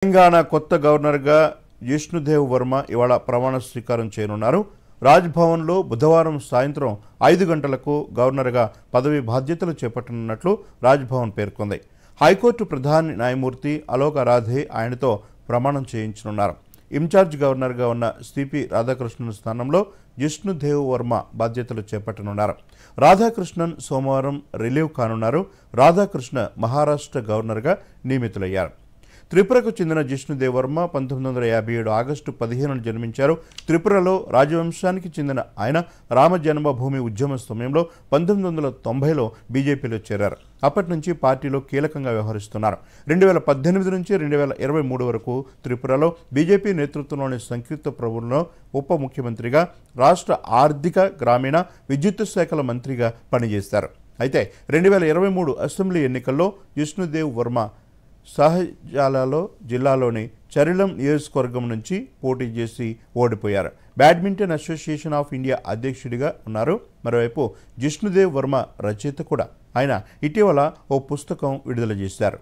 తెలంగాణ కొత్త గవర్నర్గా జిష్ణుదేవ్ వర్మ ఇవాళ ప్రమాణ స్వీకారం చేయనున్నారు. రాజ్భవన్లో బుధవారం సాయంత్రం 5 గంటలకు గవర్నర్గా పదవి బాధ్యతలు చేపట్టనున్నట్లు రాజ్భవన్ పేర్కొంది. హైకోర్టు ప్రధాన న్యాయమూర్తి అలోక్ అరాధే ఆయనతో ప్రమాణం చేయించనున్నారు. ఇన్ఛార్జ్ గవర్నర్గా ఉన్న సిపి రాధాకృష్ణన్ స్థానంలో జిష్ణుదేవ్ వర్మ బాధ్యతలు చేపట్టనున్నారు. రాధాకృష్ణన్ సోమవారం రిలీవ్ కానున్నారు. రాధాకృష్ణ మహారాష్ట్ర గవర్నర్గా నియమితులయ్యారు. త్రిపురకు చెందిన జిష్ణుదేవ్ వర్మ 1957 ఆగస్టు 15న జన్మించారు. త్రిపురలో రాజవంశానికి చెందిన ఆయన రామ జన్మభూమి ఉద్యమ సమయంలో 1990లో బీజేపీలో చేరారు. అప్పటి నుంచి పార్టీలో కీలకంగా వ్యవహరిస్తున్నారు. 2018 నుంచి 2023 వరకు త్రిపురలో బీజేపీ నేతృత్వంలోని సంయుక్త ప్రభుత్వంలో ఉప ముఖ్యమంత్రిగా, రాష్ట్ర ఆర్థిక, గ్రామీణ, విద్యుత్ శాఖల మంత్రిగా పనిచేశారు. అయితే 2023 అసెంబ్లీ ఎన్నికల్లో జిష్ణుదేవ్ వర్మ సహజాలలో జిల్లాలోని చరిలం నియోజకవర్గం నుంచి పోటీ చేసి ఓడిపోయారు. బ్యాడ్మింటన్ అసోసియేషన్ ఆఫ్ ఇండియా అధ్యక్షుడిగా ఉన్నారు. మరోవైపు జిష్ణుదేవ్ వర్మ రచయిత కూడా. ఆయన ఇటీవల ఓ పుస్తకం విడుదల చేశారు.